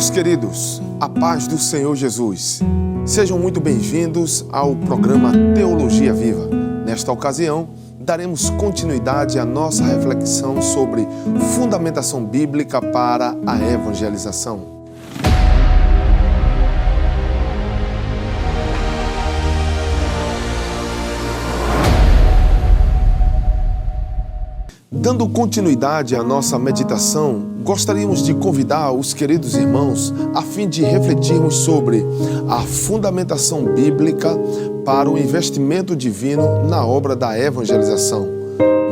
Meus queridos, a paz do Senhor Jesus. Sejam muito bem-vindos ao programa Teologia Viva. Nesta ocasião, daremos continuidade à nossa reflexão sobre fundamentação bíblica para a evangelização. Dando continuidade à nossa meditação, gostaríamos de convidar os queridos irmãos a fim de refletirmos sobre a fundamentação bíblica para o investimento divino na obra da evangelização.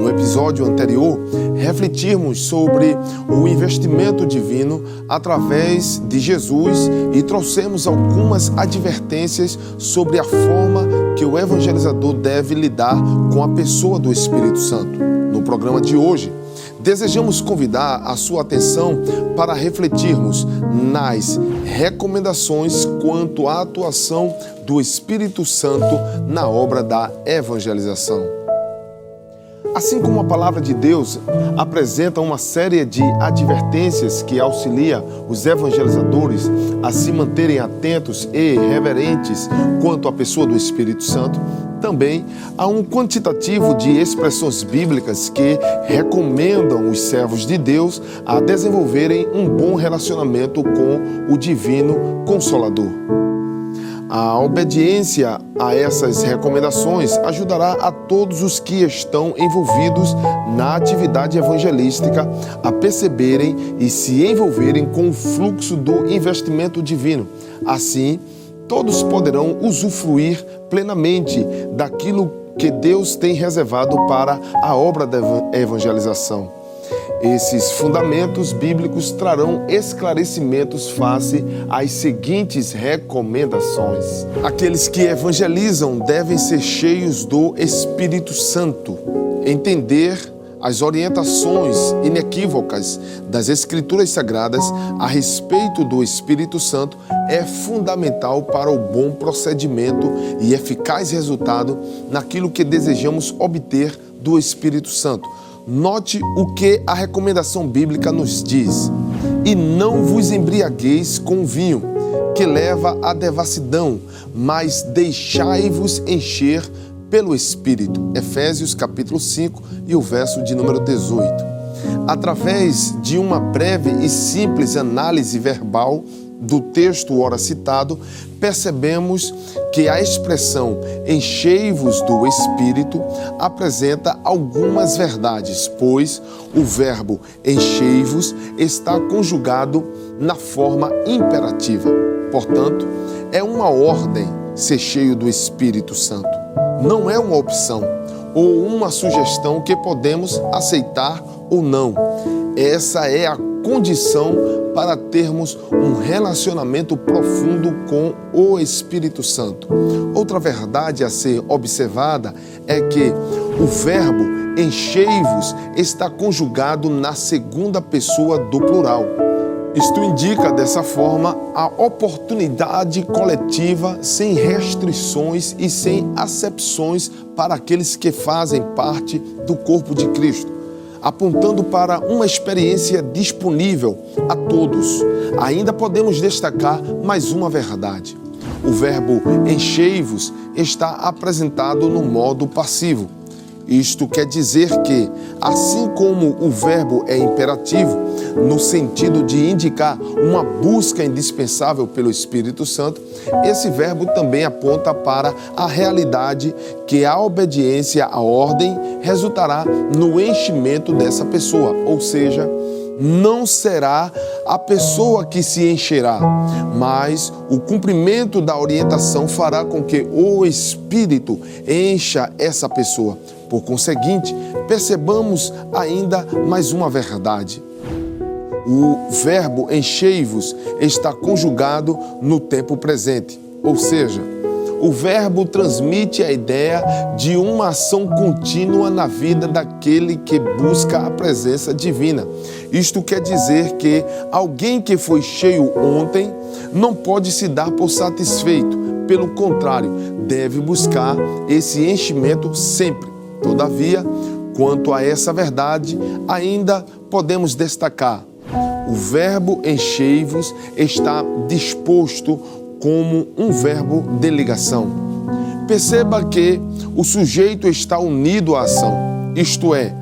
No episódio anterior, refletimos sobre o investimento divino através de Jesus e trouxemos algumas advertências sobre a forma que o evangelizador deve lidar com a pessoa do Espírito Santo. No programa de hoje, desejamos convidar a sua atenção para refletirmos nas recomendações quanto à atuação do Espírito Santo na obra da evangelização. Assim como a palavra de Deus apresenta uma série de advertências que auxilia os evangelizadores a se manterem atentos e reverentes quanto à pessoa do Espírito Santo, também há um quantitativo de expressões bíblicas que recomendam os servos de Deus a desenvolverem um bom relacionamento com o Divino Consolador. A obediência a essas recomendações ajudará a todos os que estão envolvidos na atividade evangelística a perceberem e se envolverem com o fluxo do investimento divino. Assim, todos poderão usufruir plenamente daquilo que Deus tem reservado para a obra da evangelização. Esses fundamentos bíblicos trarão esclarecimentos face às seguintes recomendações. Aqueles que evangelizam devem ser cheios do Espírito Santo, entender as orientações inequívocas das Escrituras Sagradas a respeito do Espírito Santo é fundamental para o bom procedimento e eficaz resultado naquilo que desejamos obter do Espírito Santo. Note o que a recomendação bíblica nos diz: e não vos embriagueis com vinho, que leva à devassidão, mas deixai-vos encher pelo Espírito. Efésios capítulo 5 e o verso de número 18. Através de uma breve e simples análise verbal do texto ora citado, percebemos que a expressão enchei-vos do Espírito apresenta algumas verdades, pois o verbo enchei-vos está conjugado na forma imperativa. Portanto, é uma ordem ser cheio do Espírito Santo. Não é uma opção ou uma sugestão que podemos aceitar ou não. Essa é a condição para termos um relacionamento profundo com o Espírito Santo. Outra verdade a ser observada é que o verbo enchei-vos está conjugado na segunda pessoa do plural. Isto indica, dessa forma, a oportunidade coletiva sem restrições e sem acepções para aqueles que fazem parte do corpo de Cristo, apontando para uma experiência disponível a todos. Ainda podemos destacar mais uma verdade. O verbo enchei-vos está apresentado no modo passivo. Isto quer dizer que, assim como o verbo é imperativo, no sentido de indicar uma busca indispensável pelo Espírito Santo, esse verbo também aponta para a realidade que a obediência à ordem resultará no enchimento dessa pessoa, ou seja, não será a pessoa que se encherá, mas o cumprimento da orientação fará com que o Espírito encha essa pessoa. Por conseguinte, percebamos ainda mais uma verdade. O verbo enchei-vos está conjugado no tempo presente, ou seja, o verbo transmite a ideia de uma ação contínua na vida daquele que busca a presença divina. Isto quer dizer que alguém que foi cheio ontem não pode se dar por satisfeito. Pelo contrário, deve buscar esse enchimento sempre. Todavia, quanto a essa verdade, ainda podemos destacar: O verbo enchei-vos está disposto como um verbo de ligação. Perceba que o sujeito está unido à ação, isto é,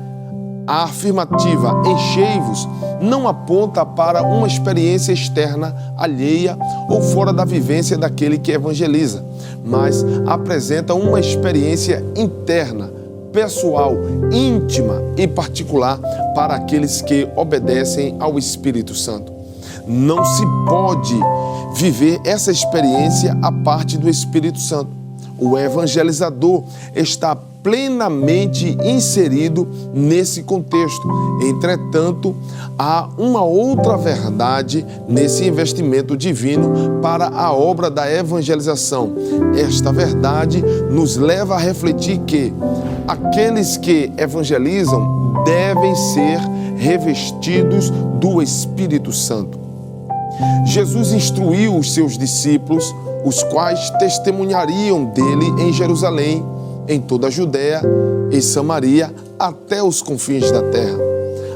a afirmativa enchei-vos não aponta para uma experiência externa, alheia ou fora da vivência daquele que evangeliza, mas apresenta uma experiência interna, pessoal, íntima e particular para aqueles que obedecem ao Espírito Santo. Não se pode viver essa experiência à parte do Espírito Santo. O evangelizador está plenamente inserido nesse contexto. Entretanto, há uma outra verdade nesse investimento divino para a obra da evangelização. Esta verdade nos leva a refletir que aqueles que evangelizam devem ser revestidos do Espírito Santo. Jesus instruiu os seus discípulos, os quais testemunhariam dele em Jerusalém, em toda a Judéia e Samaria, até os confins da terra,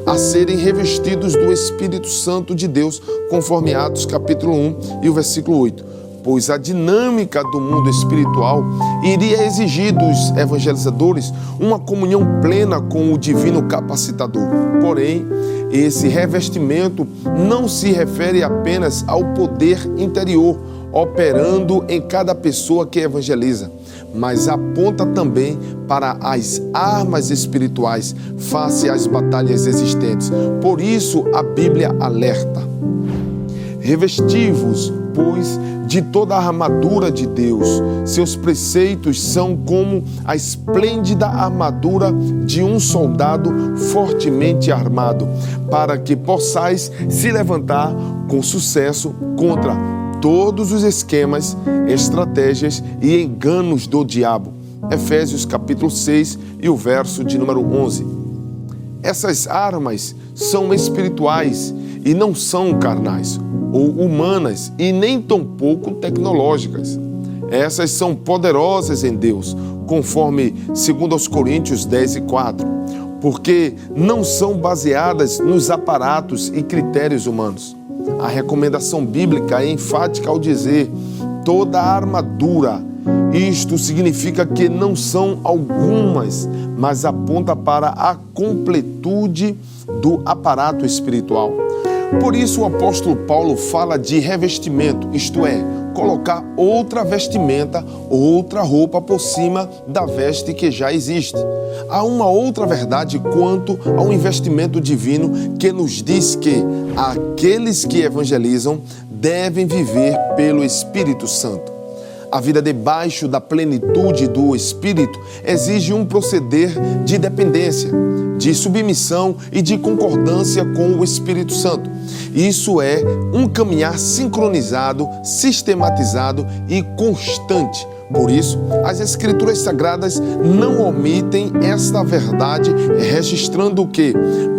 a serem revestidos do Espírito Santo de Deus, conforme Atos capítulo 1 e o versículo 8. Pois a dinâmica do mundo espiritual iria exigir dos evangelizadores uma comunhão plena com o divino capacitador. Porém, esse revestimento não se refere apenas ao poder interior operando em cada pessoa que evangeliza, mas aponta também para as armas espirituais face às batalhas existentes. Por isso, a Bíblia alerta: revesti-vos, pois, de toda a armadura de Deus. Seus preceitos são como a esplêndida armadura de um soldado fortemente armado, para que possais se levantar com sucesso contra todos os esquemas, estratégias e enganos do diabo. Efésios capítulo 6 e o verso de número 11. Essas armas são espirituais e não são carnais, ou humanas e nem tampouco tecnológicas. Essas são poderosas em Deus, conforme 2 Coríntios 10 e 4, porque não são baseadas nos aparatos e critérios humanos. A recomendação bíblica é enfática ao dizer toda a armadura. Isto significa que não são algumas, mas aponta para a completude do aparato espiritual. Por isso o apóstolo Paulo fala de revestimento, isto é, colocar outra vestimenta, outra roupa por cima da veste que já existe. Há uma outra verdade quanto ao investimento divino que nos diz que aqueles que evangelizam devem viver pelo Espírito Santo. A vida debaixo da plenitude do Espírito exige um proceder de dependência, de submissão e de concordância com o Espírito Santo. Isso é um caminhar sincronizado, sistematizado e constante. Por isso, as Escrituras Sagradas não omitem esta verdade, registrando o que?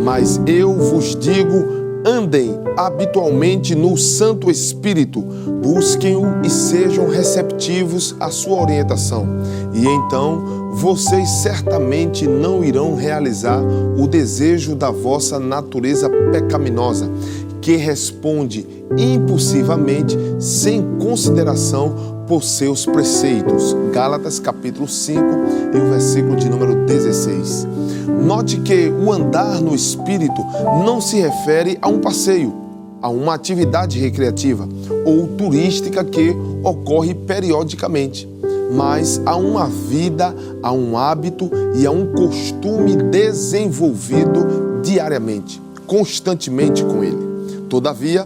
Mas eu vos digo, andem habitualmente no Santo Espírito, busquem-o e sejam receptivos à sua orientação. E então, vocês certamente não irão realizar o desejo da vossa natureza pecaminosa, que responde impulsivamente, sem consideração por seus preceitos. Gálatas capítulo 5 e o versículo de número 16. Note que o andar no Espírito não se refere a um passeio, a uma atividade recreativa ou turística que ocorre periodicamente, mas a uma vida, a um hábito e a um costume desenvolvido diariamente, constantemente com ele. Todavia,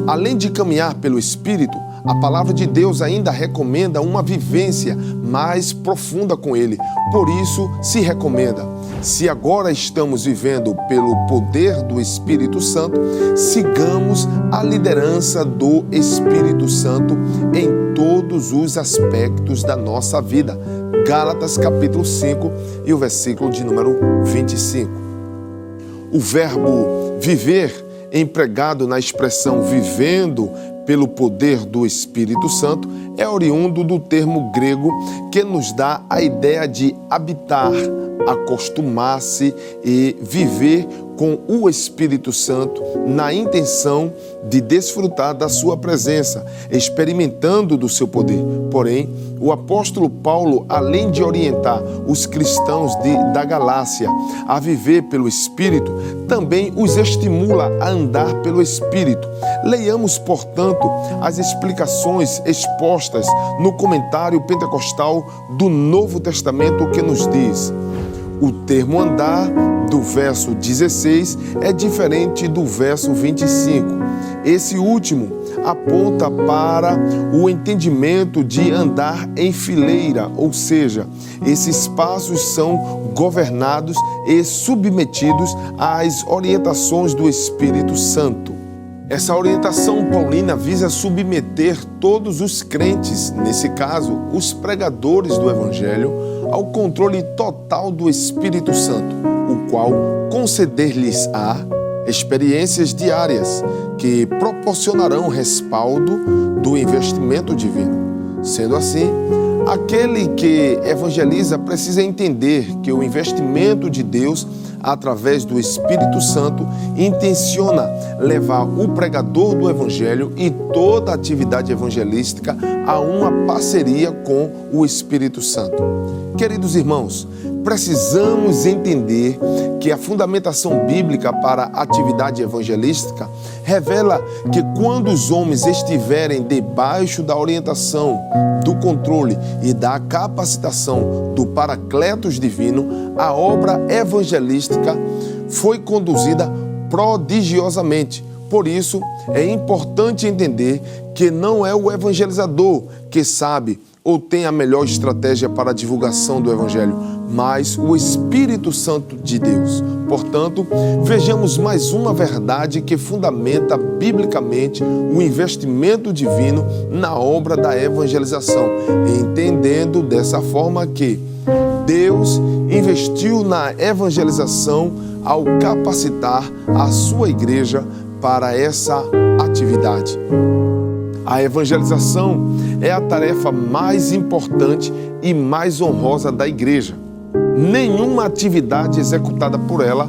além de caminhar pelo Espírito, a palavra de Deus ainda recomenda uma vivência mais profunda com ele. Por isso, se recomenda: se agora estamos vivendo pelo poder do Espírito Santo, sigamos a liderança do Espírito Santo em todos os aspectos da nossa vida. Gálatas capítulo 5 e o versículo de número 25. O verbo viver, empregado na expressão vivendo pelo poder do Espírito Santo, é oriundo do termo grego que nos dá a ideia de habitar, acostumar-se e viver com o Espírito Santo na intenção de desfrutar da sua presença, experimentando do seu poder. Porém, o apóstolo Paulo, além de orientar os cristãos da Galácia a viver pelo Espírito, também os estimula a andar pelo Espírito. Leiamos, portanto, as explicações expostas no comentário pentecostal do Novo Testamento, que nos diz: o termo andar do verso 16 é diferente do verso 25. Esse último aponta para o entendimento de andar em fileira, ou seja, esses passos são governados e submetidos às orientações do Espírito Santo. Essa orientação paulina visa submeter todos os crentes, nesse caso, os pregadores do Evangelho, ao controle total do Espírito Santo, o qual conceder-lhes-á experiências diárias que proporcionarão respaldo do investimento divino. Sendo assim, aquele que evangeliza precisa entender que o investimento de Deus através do Espírito Santo intenciona levar o pregador do Evangelho e toda a atividade evangelística a uma parceria com o Espírito Santo. Queridos irmãos, precisamos entender que a fundamentação bíblica para a atividade evangelística revela que quando os homens estiverem debaixo da orientação, do controle e da capacitação do Paracletos divino, a obra evangelística foi conduzida prodigiosamente. Por isso, é importante entender que não é o evangelizador que sabe ou tem a melhor estratégia para a divulgação do Evangelho, mas o Espírito Santo de Deus. Portanto, vejamos mais uma verdade que fundamenta biblicamente o investimento divino na obra da evangelização, entendendo dessa forma que Deus investiu na evangelização ao capacitar a sua igreja para essa atividade. A evangelização é a tarefa mais importante e mais honrosa da igreja. Nenhuma atividade executada por ela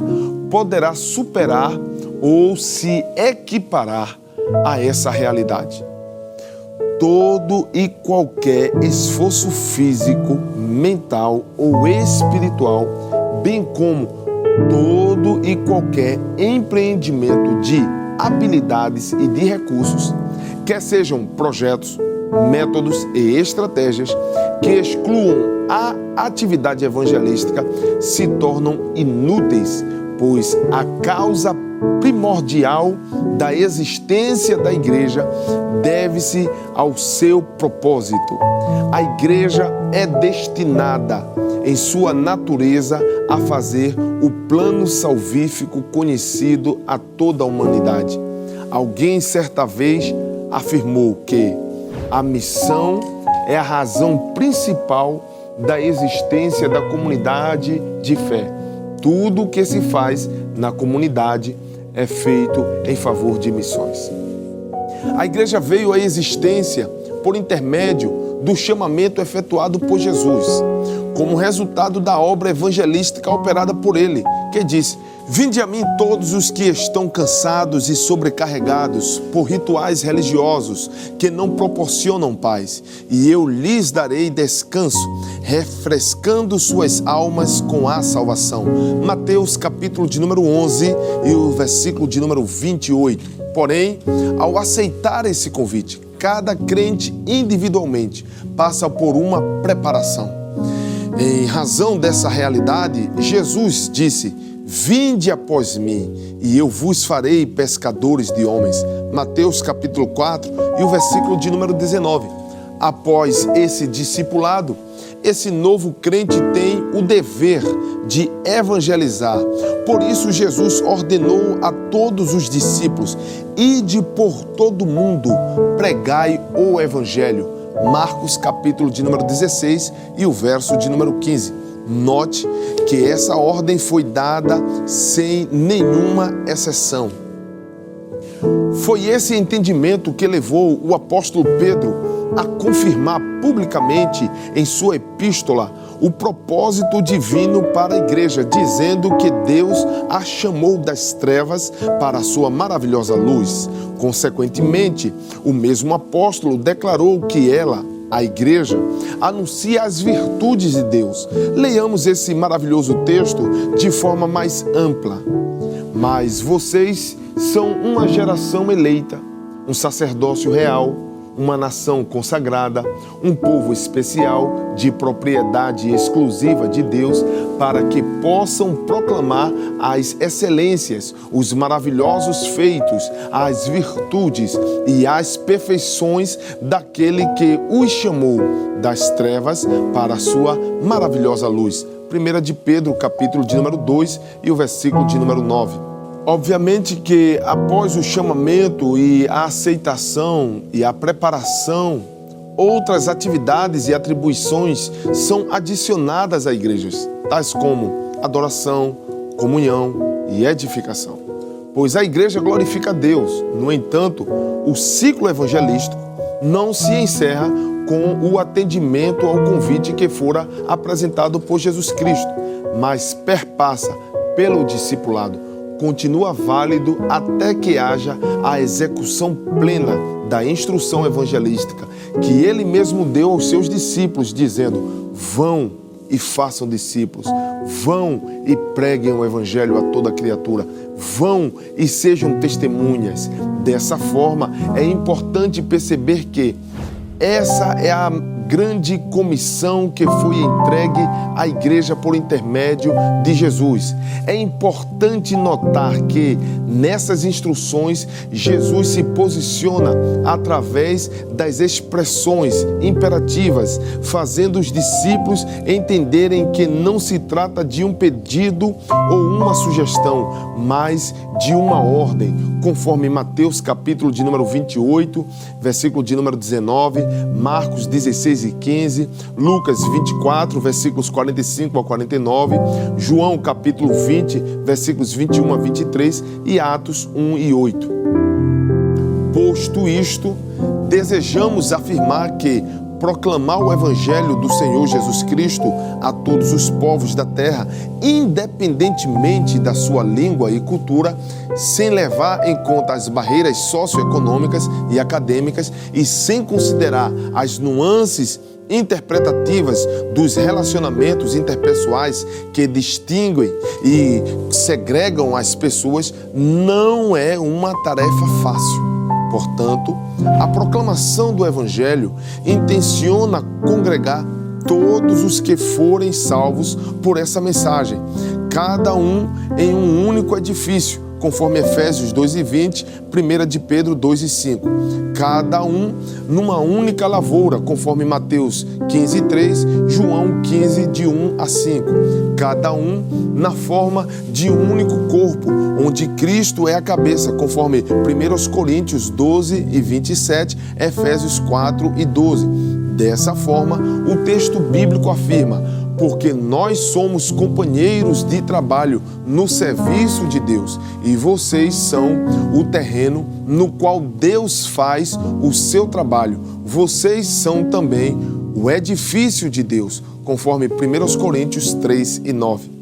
poderá superar ou se equiparar a essa realidade. Todo e qualquer esforço físico, mental ou espiritual, bem como todo e qualquer empreendimento de habilidades e de recursos, quer sejam projetos, métodos e estratégias que excluam a atividade evangelística, se tornam inúteis, pois a causa primordial da existência da igreja deve-se ao seu propósito. A igreja é destinada, em sua natureza, a fazer o plano salvífico conhecido a toda a humanidade. Alguém certa vez afirmou que a missão é a razão principal da existência da comunidade de fé. Tudo o que se faz na comunidade é feito em favor de missões. A igreja veio à existência por intermédio do chamamento efetuado por Jesus, como resultado da obra evangelística operada por ele, que disse: "Vinde a mim todos os que estão cansados e sobrecarregados por rituais religiosos que não proporcionam paz, e eu lhes darei descanso, refrescando suas almas com a salvação." Mateus capítulo de número 11 e o versículo de número 28. Porém, ao aceitar esse convite, cada crente individualmente passa por uma preparação. Em razão dessa realidade, Jesus disse: "Vinde após mim, e eu vos farei pescadores de homens." Mateus capítulo 4 e o versículo de número 19. Após esse discipulado, esse novo crente tem o dever de evangelizar. Por isso, Jesus ordenou a todos os discípulos: "Ide por todo o mundo, pregai o evangelho." Marcos capítulo de número 16 e o verso de número 15. Note que essa ordem foi dada sem nenhuma exceção. Foi esse entendimento que levou o apóstolo Pedro a confirmar publicamente em sua epístola o propósito divino para a igreja, dizendo que Deus a chamou das trevas para a sua maravilhosa luz. Consequentemente, o mesmo apóstolo declarou que ela, a igreja, anuncia as virtudes de Deus. Leiamos esse maravilhoso texto de forma mais ampla. Mas vocês são uma geração eleita, um sacerdócio real, uma nação consagrada, um povo especial de propriedade exclusiva de Deus, para que possam proclamar as excelências, os maravilhosos feitos, as virtudes e as perfeições daquele que os chamou das trevas para a sua maravilhosa luz. 1 de Pedro, capítulo de número 2 e o versículo de número 9. Obviamente que após o chamamento e a aceitação e a preparação, outras atividades e atribuições são adicionadas a igrejas, tais como adoração, comunhão e edificação. Pois a igreja glorifica a Deus. No entanto, o ciclo evangelístico não se encerra com o atendimento ao convite que fora apresentado por Jesus Cristo, mas perpassa pelo discipulado. Continua válido até que haja a execução plena da instrução evangelística que ele mesmo deu aos seus discípulos, dizendo: vão e façam discípulos, vão e preguem o evangelho a toda criatura, vão e sejam testemunhas. Dessa forma, é importante perceber que essa é a grande comissão que foi entregue à igreja por intermédio de Jesus. É importante notar que nessas instruções Jesus se posiciona através das expressões imperativas, fazendo os discípulos entenderem que não se trata de um pedido ou uma sugestão, mas de uma ordem, conforme Mateus capítulo de número 28, versículo de número 19, Marcos 16 e 15, Lucas 24, versículos 45 a 49, João capítulo 20, versículos 21 a 23 e Atos 1 e 8. Posto isto, desejamos afirmar que proclamar o Evangelho do Senhor Jesus Cristo a todos os povos da terra, independentemente da sua língua e cultura, sem levar em conta as barreiras socioeconômicas e acadêmicas e sem considerar as nuances interpretativas dos relacionamentos interpessoais que distinguem e segregam as pessoas, não é uma tarefa fácil. Portanto, a proclamação do Evangelho intenciona congregar todos os que forem salvos por essa mensagem, cada um em um único edifício, conforme Efésios 2:20, 1 de Pedro 2:5. Cada um numa única lavoura, conforme Mateus 15:3, João 15, de 1 a 5. Cada um na forma de um único corpo, onde Cristo é a cabeça, conforme 1 Coríntios 12:27, Efésios 4:12. Dessa forma, o texto bíblico afirma: porque nós somos companheiros de trabalho no serviço de Deus, e vocês são o terreno no qual Deus faz o seu trabalho. Vocês são também o edifício de Deus, conforme 1 Coríntios 3:9.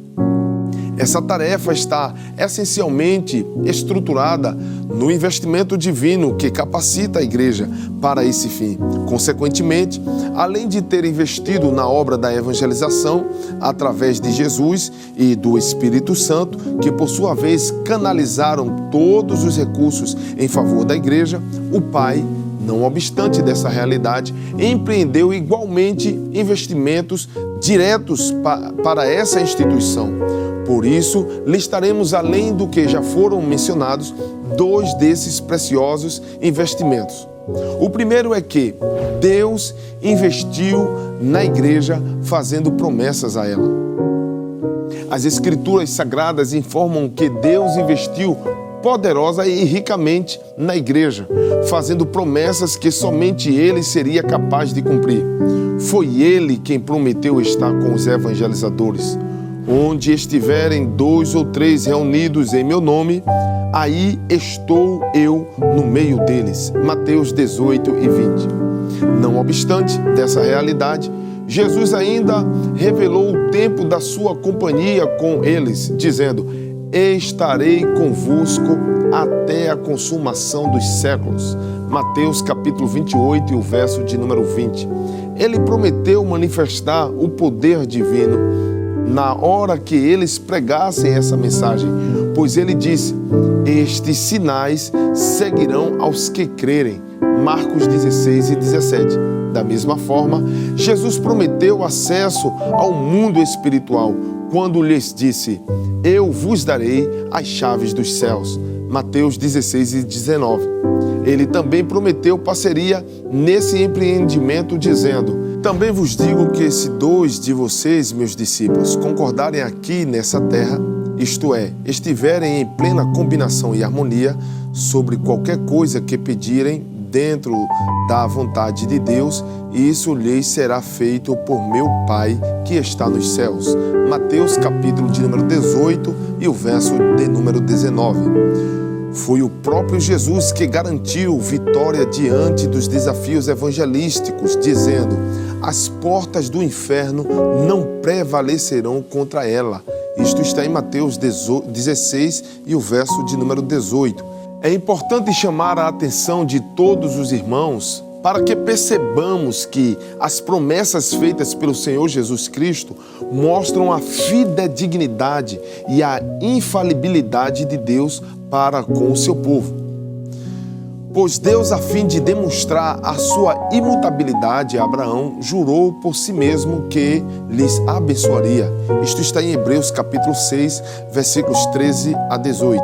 Essa tarefa está essencialmente estruturada no investimento divino que capacita a igreja para esse fim. Consequentemente, além de ter investido na obra da evangelização através de Jesus e do Espírito Santo, que por sua vez canalizaram todos os recursos em favor da igreja, o Pai, não obstante dessa realidade, empreendeu igualmente investimentos diretos para essa instituição. Por isso, listaremos, além do que já foram mencionados, 2 desses preciosos investimentos. O primeiro é que Deus investiu na igreja fazendo promessas a ela. As Escrituras Sagradas informam que Deus investiu poderosa e ricamente na igreja, fazendo promessas que somente Ele seria capaz de cumprir. Foi Ele quem prometeu estar com os evangelizadores. Onde estiverem 2 ou 3 reunidos em meu nome, aí estou eu no meio deles. Mateus 18 e 20. Não obstante dessa realidade, Jesus ainda revelou o tempo da sua companhia com eles, dizendo: estarei convosco até a consumação dos séculos. Mateus capítulo 28 e o verso de número 20. Ele prometeu manifestar o poder divino na hora que eles pregassem essa mensagem, pois ele disse: estes sinais seguirão aos que crerem. Marcos 16 e 17. Da mesma forma, Jesus prometeu acesso ao mundo espiritual quando lhes disse: eu vos darei as chaves dos céus. Mateus 16 e 19. Ele também prometeu parceria nesse empreendimento, dizendo: também vos digo que se 2 de vocês, meus discípulos, concordarem aqui nessa terra, isto é, estiverem em plena combinação e harmonia sobre qualquer coisa que pedirem dentro da vontade de Deus, isso lhes será feito por meu Pai que está nos céus. Mateus capítulo de número 18 e o verso de número 19. Foi o próprio Jesus que garantiu vitória diante dos desafios evangelísticos, dizendo: as portas do inferno não prevalecerão contra ela. Isto está em Mateus 16 e o verso de número 18. É importante chamar a atenção de todos os irmãos para que percebamos que as promessas feitas pelo Senhor Jesus Cristo mostram a fidedignidade e a infalibilidade de Deus para com o seu povo. Pois Deus, a fim de demonstrar a sua imutabilidade a Abraão, jurou por si mesmo que lhes abençoaria. Isto está em Hebreus capítulo 6, versículos 13 a 18.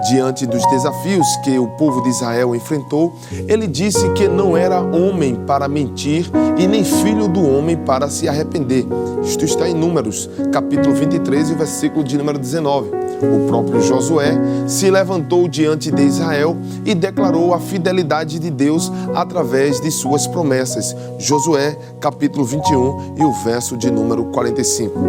Diante dos desafios que o povo de Israel enfrentou, ele disse que não era homem para mentir e nem filho do homem para se arrepender. Isto está em Números capítulo 23, versículo de número 19. O próprio Josué se levantou diante de Israel e declarou a fidelidade de Deus através de suas promessas. Josué, capítulo 21 e o verso de número 45.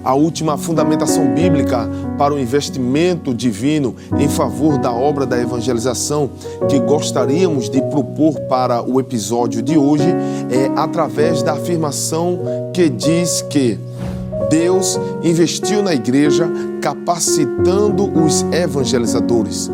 A última fundamentação bíblica para o investimento divino em favor da obra da evangelização que gostaríamos de propor para o episódio de hoje é através da afirmação que diz que Deus investiu na igreja capacitando os evangelizadores.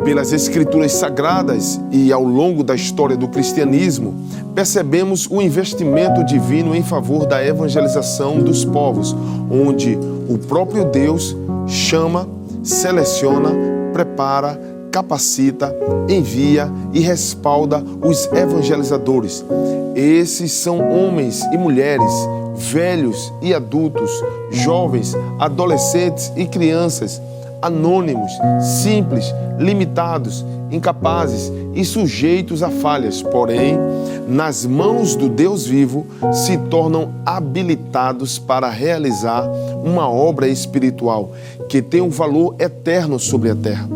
Pelas Escrituras Sagradas e ao longo da história do cristianismo, percebemos o investimento divino em favor da evangelização dos povos, onde o próprio Deus chama, seleciona, prepara, capacita, envia e respalda os evangelizadores. Esses são homens e mulheres, velhos e adultos, jovens, adolescentes e crianças, anônimos, simples, limitados, incapazes e sujeitos a falhas, porém, nas mãos do Deus vivo, se tornam habilitados para realizar uma obra espiritual que tem um valor eterno sobre a terra.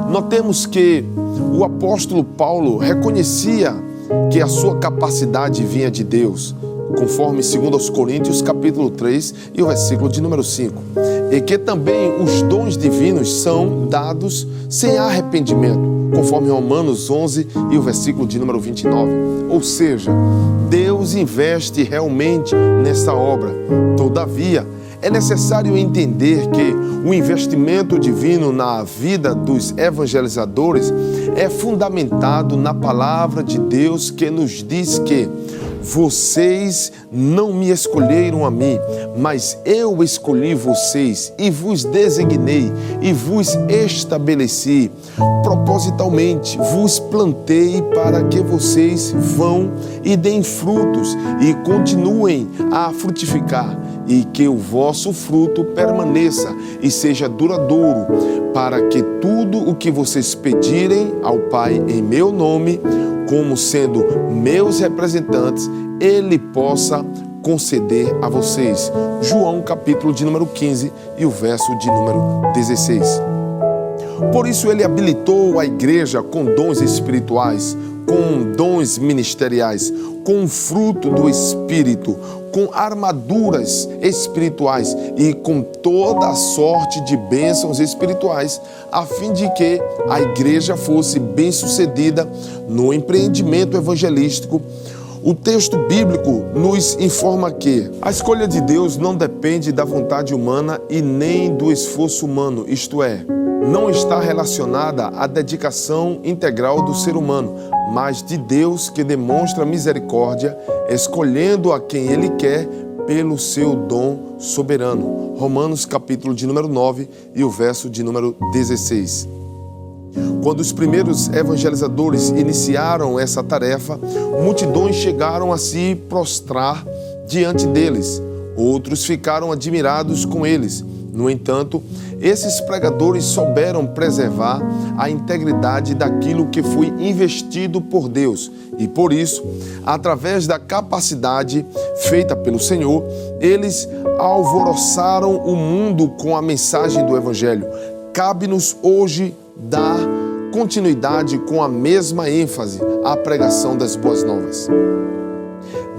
Notemos que o apóstolo Paulo reconhecia que a sua capacidade vinha de Deus, conforme 2 Coríntios capítulo 3 e o versículo de número 5, e que também os dons divinos são dados sem arrependimento, conforme Romanos 11 e o versículo de número 29. Ou seja, Deus investe realmente nessa obra. Todavia, é necessário entender que o investimento divino na vida dos evangelizadores é fundamentado na palavra de Deus, que nos diz que vocês não me escolheram a mim, mas eu escolhi vocês e vos designei e vos estabeleci propositalmente, vos plantei para que vocês vão e deem frutos e continuem a frutificar, e que o vosso fruto permaneça e seja duradouro, para que tudo o que vocês pedirem ao Pai em meu nome, como sendo meus representantes, Ele possa conceder a vocês. João capítulo de número 15 e o verso de número 16. Por isso ele habilitou a igreja com dons espirituais, com dons ministeriais, com fruto do Espírito, com armaduras espirituais e com toda a sorte de bênçãos espirituais, a fim de que a igreja fosse bem-sucedida no empreendimento evangelístico. O texto bíblico nos informa que a escolha de Deus não depende da vontade humana e nem do esforço humano, isto é, não está relacionada à dedicação integral do ser humano, mas de Deus, que demonstra misericórdia, escolhendo a quem Ele quer pelo seu dom soberano. Romanos capítulo de número 9 e o verso de número 16. Quando os primeiros evangelizadores iniciaram essa tarefa, multidões chegaram a se prostrar diante deles. Outros ficaram admirados com eles. No entanto, esses pregadores souberam preservar a integridade daquilo que foi investido por Deus e, por isso, através da capacidade feita pelo Senhor, eles alvoroçaram o mundo com a mensagem do Evangelho. Cabe-nos hoje dar continuidade com a mesma ênfase à pregação das boas novas.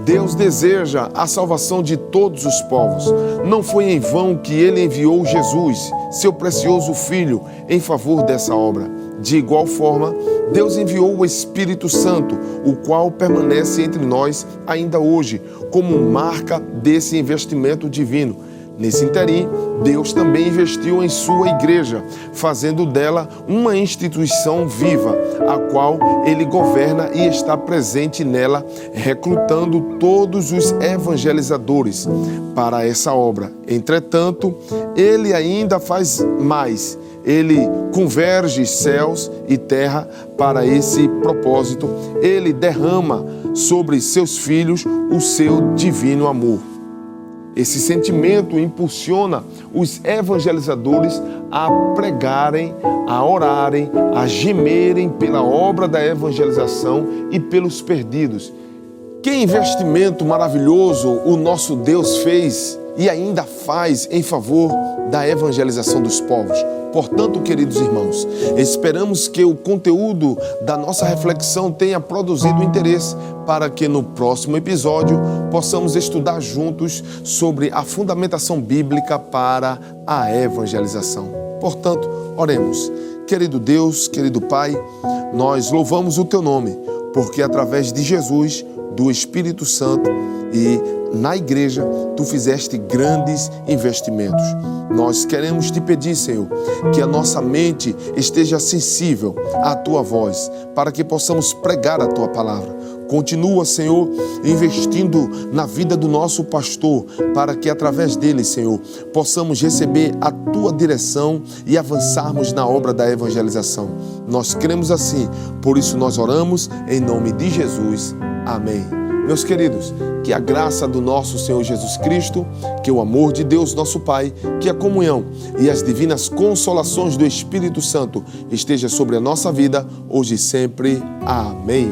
Deus deseja a salvação de todos os povos. Não foi em vão que Ele enviou Jesus, seu precioso Filho, em favor dessa obra. De igual forma, Deus enviou o Espírito Santo, o qual permanece entre nós ainda hoje, como marca desse investimento divino. Nesse interim, Deus também investiu em sua igreja, fazendo dela uma instituição viva, a qual Ele governa e está presente nela, recrutando todos os evangelizadores para essa obra. Entretanto, Ele ainda faz mais. Ele converge céus e terra para esse propósito. Ele derrama sobre seus filhos o seu divino amor. Esse sentimento impulsiona os evangelizadores a pregarem, a orarem, a gemerem pela obra da evangelização e pelos perdidos. Que investimento maravilhoso o nosso Deus fez e ainda faz em favor da evangelização dos povos. Portanto, queridos irmãos, esperamos que o conteúdo da nossa reflexão tenha produzido interesse para que no próximo episódio possamos estudar juntos sobre a fundamentação bíblica para a evangelização. Portanto, oremos. Querido Deus, querido Pai, nós louvamos o Teu nome, porque através de Jesus, do Espírito Santo e na igreja, Tu fizeste grandes investimentos. Nós queremos Te pedir, Senhor, que a nossa mente esteja sensível à Tua voz, para que possamos pregar a Tua palavra. Continua, Senhor, investindo na vida do nosso pastor, para que através dele, Senhor, possamos receber a Tua direção e avançarmos na obra da evangelização. Nós cremos assim, por isso nós oramos em nome de Jesus. Amém. Meus queridos, que a graça do nosso Senhor Jesus Cristo, que o amor de Deus nosso Pai, que a comunhão e as divinas consolações do Espírito Santo esteja sobre a nossa vida, hoje e sempre. Amém.